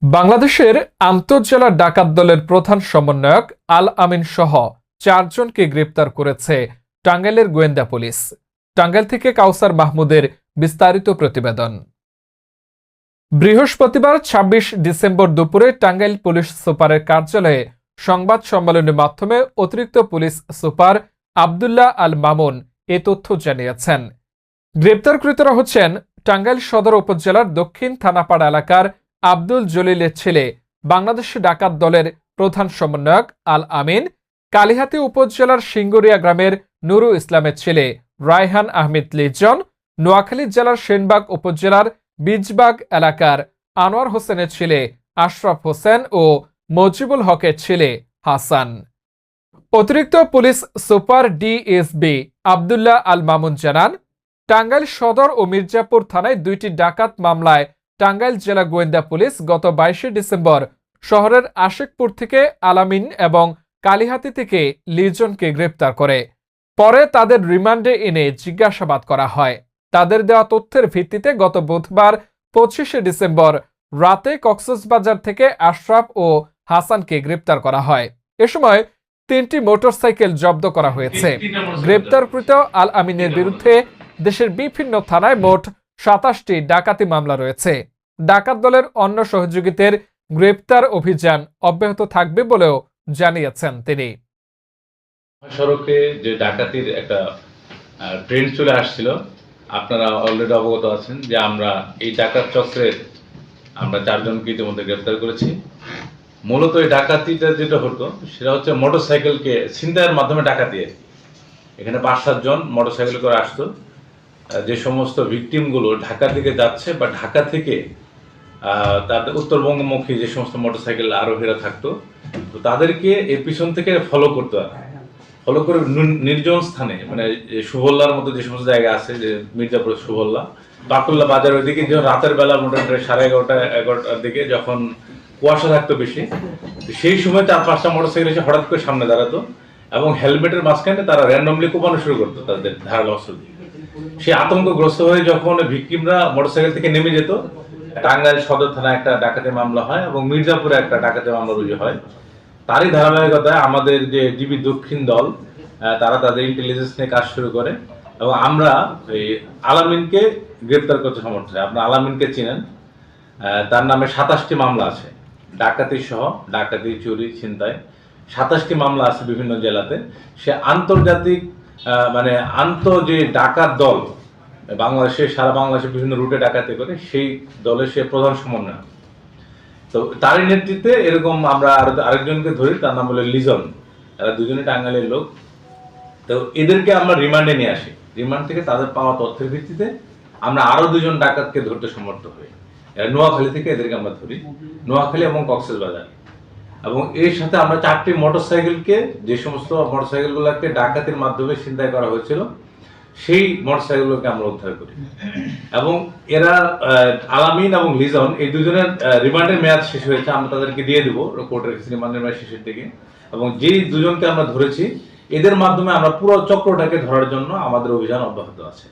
বাংলাদেশের আন্তঃজেলা ডাকাত দলের প্রধান সমন্বয়ক আল আমিন সহ 4 জনকে গ্রেপ্তার করেছে টাঙ্গাইলের গোয়েন্দা পুলিশ। টাঙ্গাইল থেকে কাউসার মাহমুদের বিস্তারিত প্রতিবেদন। বৃহস্পতিবার ২৬ ডিসেম্বর দুপুরে টাঙ্গাইল পুলিশ সুপারের কার্যালয়ে সংবাদ সম্মেলনের মাধ্যমে অতিরিক্ত পুলিশ সুপার আব্দুল্লাহ আল মামুন এ তথ্য জানিয়েছেন। গ্রেপ্তারকৃতরা হচ্ছেন টাঙ্গাইল সদর উপজেলার দক্ষিণ থানাপাড়া এলাকার আব্দুল জলিলের ছেলে, বাংলাদেশ ডাকাত দলের প্রধান সমন্বয়ক আল আমিন, কালিহাতী উপজেলার সিঙ্গুরিয়া গ্রামের নুরু ইসলামের ছেলে রায়হান আহমেদ লিজন, নোয়াখালী জেলার সেনবাগ উপজেলার বীজবাগ এলাকার আনোয়ার হোসেনের ছেলে আশরাফ হোসেন ও মজিবুল হকের ছেলে হাসান। অতিরিক্ত police super DSB Abdullah Al Mamun জানান, টাঙ্গাইল সদর ও মির্জাপুর থানায় 2টি ডাকাত মামলায় টাঙ্গাইল জেলা গোয়েন্দা পুলিশ গত 22 ডিসেম্বর শহরের আশিকপুর থেকে আলামিন এবং কালিহাতী থেকে লিজনকে গ্রেপ্তার করে। পরে তাদের রিমান্ডে এনে জিজ্ঞাসাবাদ করা হয়। তাদের দেওয়া তথ্যের ভিত্তিতে গত বুধবার 25 ডিসেম্বর রাতে কক্সবাজার থেকে আশরাফ ও হাসানকে গ্রেপ্তার করা হয়। এ সময় 3টি মোটরসাইকেল জব্দ করা হয়েছে। গ্রেপ্তারকৃত আল আমিনের বিরুদ্ধে দেশের বিভিন্ন থানায় মোট 27টি ডাকাতি মামলা রয়েছে। ডাকাত দলের অন্য সহযোগীদের গ্রেপ্তার অভিযান অব্যাহত থাকবে বলেও জানিয়েছেন তিনি। সড়কে যে ডাকাতির একটা ট্রেন্ড চলে আসছিল, আপনারা অলরেডি অবগত আছেন যে আমরা এই ডাকাত চক্রের 4 জনকে ইতিমধ্যে গ্রেপ্তার করেছি। মূলত এই ডাকাতিটা যেটা হতো সেটা হচ্ছে মোটরসাইকেলকে ছিনতাইয়ের মাধ্যমে ডাকাতি। এখানে 5-7 জন মোটরসাইকেল করে আসতো। যে সমস্ত ভিকটিমগুলো ঢাকা থেকে যাচ্ছে বা ঢাকা থেকে তাদের উত্তরবঙ্গমুখী যে সমস্ত মোটরসাইকেল আরোহীরা থাকতো, তো তাদেরকে এর পিছন থেকে ফলো করতে হয়। ফলো করে নির্জন স্থানে, মানে সুভল্লার মতো যে সমস্ত জায়গা আছে, যে মির্জাপুর সুভল্লা, বাকুল্লা বাজার, ওইদিকে যখন রাতের বেলা মোটামুটি 11:30-11টার দিকে যখন কুয়াশা থাকতো বেশি, সেই সময় 4-5টা মোটরসাইকেল এসে হঠাৎ করে সামনে দাঁড়াতো এবং হেলমেটের মাঝখানে তারা র্যান্ডমলি কোপানো শুরু করতো তাদের ধারালো অস্ত্র দিয়ে। সে আতঙ্কগ্রস্ত হয়ে যখন ভিকটিমরা মোটরসাইকেল থেকে নেমে যেত, টাঙ্গাইল সদর থানায় একটা ডাকাতি মামলা হয় এবং মির্জাপুরে একটা ডাকাতি মামলা রুজু হয়। তারই ধারাবাহিকতায় আমাদের যে ডিবি দক্ষিণ দল তারা তাদের ইন্টেলিজেন্স নিয়ে কাজ শুরু করে এবং আমরা এই আলামিনকে গ্রেপ্তার করতে সমর্থ হই। আপনারা আলামিনকে চিনেন, তার নামে 27টি মামলা আছে, ডাকাতি সহ, ডাকাতি, চুরি, ছিনতাই 27টি মামলা আছে বিভিন্ন জেলাতে। সে আন্তর্জাতিক যে ডাকাত দল বাংলাদেশে, সারা বাংলাদেশে বিভিন্ন রুটে ডাকাতি করে, সেই দলের সে প্রধান সমন্বয়ক। তো তারই নেতৃত্বে এরকম আমরা আরেকজনকে ধরি, তার নাম হলো লিজন। তারা দুজনে টাঙ্গাইলের লোক। তো এদেরকে আমরা রিমান্ডে নিয়ে আসি। রিমান্ড থেকে তাদের পাওয়া তথ্যের ভিত্তিতে আমরা আরো 2 জন ডাকাতকে ধরতে সমর্থ হই। নোয়াখালী থেকে এদেরকে আমরা ধরি, নোয়াখালী এবং কক্সবাজার। এবং এর সাথে আমরা 4টি মোটরসাইকেলকে, যে সমস্ত মোটরসাইকেলগুলোকে ডাকাতির মাধ্যমে ছিনতাই করা হয়েছিল, সেই মোটরসাইকেলগুলোকে আমরা উদ্ধার করি। এবং এরা আলামিন এবং লিজন, এই 2 জনের রিমান্ডের মেয়াদ শেষ হয়েছে, আমরা তাদেরকে দিয়ে দেবো কোর্টের রিমান্ডের মেয়াদ শেষের দিকে। এবং যেই 2 জনকে আমরা ধরেছি, এদের মাধ্যমে আমরা পুরো চক্রটাকে ধরার জন্য আমাদের অভিযান অব্যাহত আছে।